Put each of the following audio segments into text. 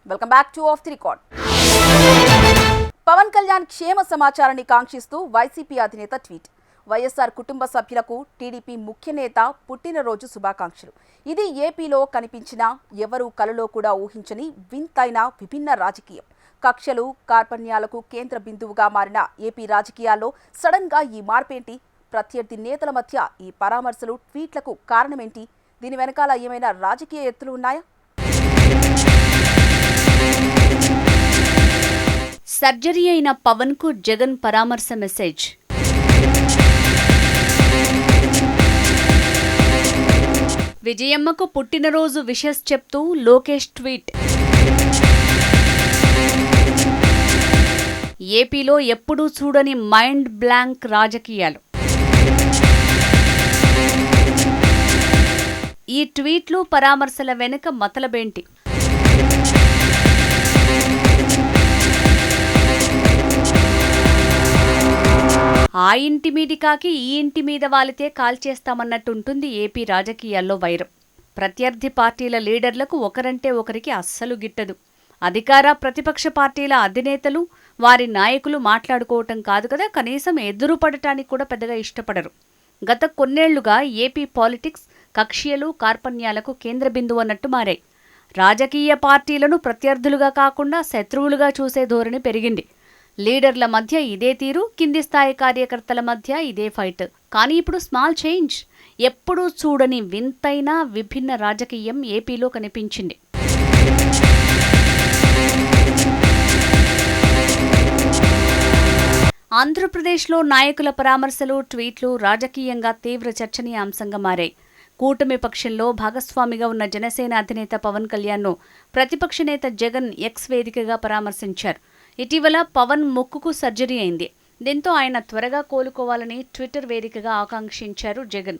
Welcome back to off the record. Pawan Kalyan క్షేమ సమాచారాన్ని కాంక్షిస్తూ వైసీపీ అధినేత ట్వీట్. వైఎస్ఆర్ కుటుంబ సభ్యులకు టీడీపీ ముఖ్య నేత పుట్టినరోజు శుభాకాంక్షలు. ఇది ఏపీలో కనిపించిన ఎవరూ కలలో కూడా ఊహించని వింతైన విభిన్న రాజకీయం. కక్షలు కార్పణ్యాలకు కేంద్ర బిందువుగా మారిన ఏపీ రాజకీయాల్లో సడన్ గా ఈ మార్పేంటి? ప్రత్యర్థి నేతల మధ్య ఈ పరామర్శలు, ట్వీట్లకు కారణమేంటి? దీని వెనకాల ఏమైనా రాజకీయ ఎత్తులు ఉన్నాయా? సర్జరీ అయిన పవన్ కు జగన్ పరామర్శ మెసేజ్. విజయమ్మకు పుట్టినరోజు విషెస్ చెప్తూ లోకేష్ ట్వీట్. ఏపీలో ఎప్పుడూ చూడని మైండ్ బ్లాంక్ రాజకీయాలు. ఈ ట్వీట్లు, పరామర్శల వెనుక మతలబేంటి? ఆ ఇంటి మీది కాకి ఈ ఇంటి మీద వాలితే కాల్చేస్తామన్నట్టుంటుంది ఏపీ రాజకీయాల్లో వైరం. ప్రత్యర్థి పార్టీల లీడర్లకు ఒకరంటే ఒకరికి అస్సలు గిట్టదు. అధికార ప్రతిపక్ష పార్టీల అధినేతలు, వారి నాయకులు మాట్లాడుకోవటం కాదు కదా, కనీసం ఎదురుపడటానికి కూడా పెద్దగా ఇష్టపడరు. గత కొన్నేళ్లుగా ఏపీ పాలిటిక్స్ కక్ష్యలు, కార్పణ్యాలకు కేంద్ర బిందువు అన్నట్టు మారాయి. రాజకీయ పార్టీలను ప్రత్యర్థులుగా కాకుండా శత్రువులుగా చూసే ధోరణి పెరిగింది. లీడర్ల మధ్య ఇదే తీరు, కింది స్థాయి కార్యకర్తల మధ్య ఇదే ఫైట్. కానీ ఇప్పుడు స్మాల్ చేంజ్. ఎప్పుడూ చూడని వింతైన విభిన్న రాజకీయం ఏపీలో కనిపించింది. ఆంధ్రప్రదేశ్లో నాయకుల పరామర్శలు, ట్వీట్లు రాజకీయంగా తీవ్ర చర్చనీయాంశంగా మారాయి. కూటమి పక్షంలో భాగస్వామిగా ఉన్న జనసేన అధినేత పవన్ కళ్యాణ్ను ప్రతిపక్ష నేత జగన్ ఎక్స్ వేదికగా పరామర్శించారు. ఇటీవల పవన్ ముక్కుకు సర్జరీ అయింది. దీంతో ఆయన త్వరగా కోలుకోవాలని ట్విట్టర్ వేదికగా ఆకాంక్షించారు జగన్.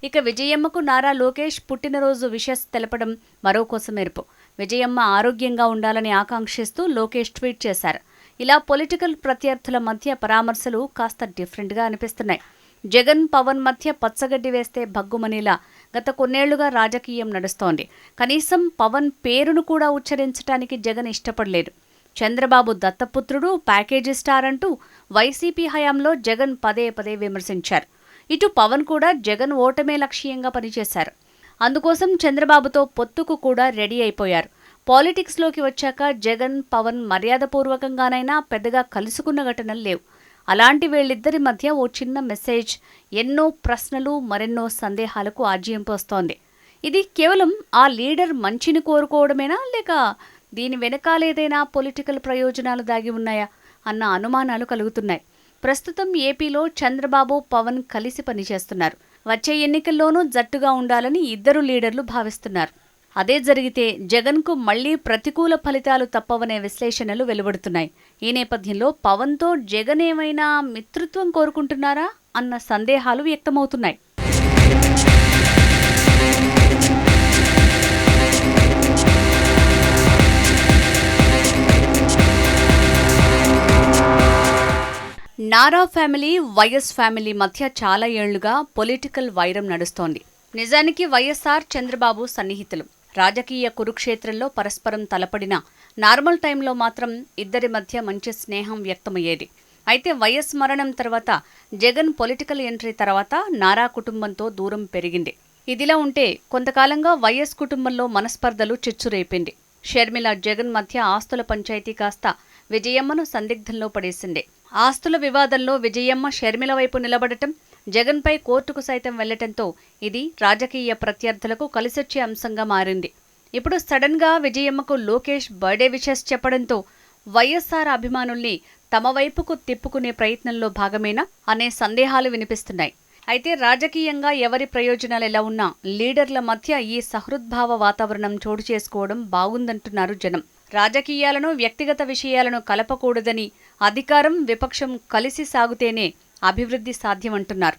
ఇక విజయమ్మకు నారా లోకేష్ పుట్టినరోజు విషెస్ తెలపడం మరో కొసమెరుపు. విజయమ్మ ఆరోగ్యంగా ఉండాలని ఆకాంక్షిస్తూ లోకేష్ ట్వీట్ చేశారు. ఇలా పొలిటికల్ ప్రత్యర్థుల మధ్య పరామర్శలు కాస్త డిఫరెంట్గా అనిపిస్తున్నాయి. జగన్, పవన్ మధ్య పచ్చగడ్డి వేస్తే భగ్గుమనేలా గత కొన్నేళ్లుగా రాజకీయం నడుస్తోంది. కనీసం పవన్ పేరును కూడా ఉచ్చరించడానికి జగన్ ఇష్టపడలేదు. చంద్రబాబు దత్తపుత్రుడు, ప్యాకేజీ స్టార్ అంటూ వైసీపీ హయాంలో జగన్ పదే పదే విమర్శించారు. ఇటు పవన్ కూడా జగన్ ఓటమే లక్ష్యంగా పనిచేశారు. అందుకోసం చంద్రబాబుతో పొత్తుకు కూడా రెడీ అయిపోయారు. పాలిటిక్స్లోకి వచ్చాక జగన్, పవన్ మర్యాదపూర్వకంగానైనా పెద్దగా కలుసుకున్న ఘటనలు లేవు. అలాంటి వీళ్ళిద్దరి మధ్య ఓ చిన్న మెసేజ్ ఎన్నో ప్రశ్నలు, మరెన్నో సందేహాలకు ఆజ్యం పోస్తోంది. ఇది కేవలం ఆ లీడర్ మంచిని కోరుకోవడమేనా, లేక దీని వెనకాలేదైనా పొలిటికల్ ప్రయోజనాలు దాగి ఉన్నాయా అన్న అనుమానాలు కలుగుతున్నాయి. ప్రస్తుతం ఏపీలో చంద్రబాబు, పవన్ కలిసి పనిచేస్తున్నారు. వచ్చే ఎన్నికల్లోనూ జట్టుగా ఉండాలని ఇద్దరు లీడర్లు భావిస్తున్నారు. అదే జరిగితే జగన్కు మళ్లీ ప్రతికూల ఫలితాలు తప్పవనే విశ్లేషణలు వెలువడుతున్నాయి. ఈ నేపథ్యంలో పవన్తో జగన్ ఏమైనా మిత్రత్వం కోరుకుంటున్నారా అన్న సందేహాలు వ్యక్తమవుతున్నాయి. నారా ఫ్యామిలీ, వైఎస్ ఫ్యామిలీ మధ్య చాలా ఏళ్లుగా పొలిటికల్ వైరం నడుస్తోంది. నిజానికి వైఎస్ఆర్, చంద్రబాబు సన్నిహితులు. రాజకీయ కురుక్షేత్రంలో పరస్పరం తలపడిన నార్మల్ టైంలో మాత్రం ఇద్దరి మధ్య మంచి స్నేహం వ్యక్తమయ్యేది. అయితే వైఎస్ మరణం తర్వాత, జగన్ పొలిటికల్ ఎంట్రీ తర్వాత నారా కుటుంబంతో దూరం పెరిగింది. ఇదిలా ఉంటే కొంతకాలంగా వైఎస్ కుటుంబంలో మనస్పర్ధలు చిచ్చురేపింది. షర్మిల, జగన్ మధ్య ఆస్తుల పంచాయతీ కాస్త విజయమ్మను సందిగ్ధంలో పడేసింది. ఆస్తుల వివాదంలో విజయమ్మ షర్మిల వైపు నిలబడటం, జగన్పై కోర్టుకు సైతం వెళ్లటంతో ఇది రాజకీయ ప్రత్యర్థులకు కలిసొచ్చే అంశంగా మారింది. ఇప్పుడు సడన్ గా విజయమ్మకు లోకేష్ బర్త్డే విషెస్ చెప్పడంతో వైఎస్ఆర్ అభిమానుల్ని తమ వైపుకు తిప్పుకునే ప్రయత్నంలో భాగమేనా అనే సందేహాలు వినిపిస్తున్నాయి. అయితే రాజకీయంగా ఎవరి ప్రయోజనాలు ఎలా ఉన్నా లీడర్ల మధ్య ఈ సహృద్భావ వాతావరణం చోటు చేసుకోవడం బాగుందంటున్నారు జనం. రాజకీయాలను, వ్యక్తిగత విషయాలను కలపకూడదని, అధికారం, విపక్షం కలిసి సాగుతేనే అభివృద్ధి సాధ్యమంటున్నారు.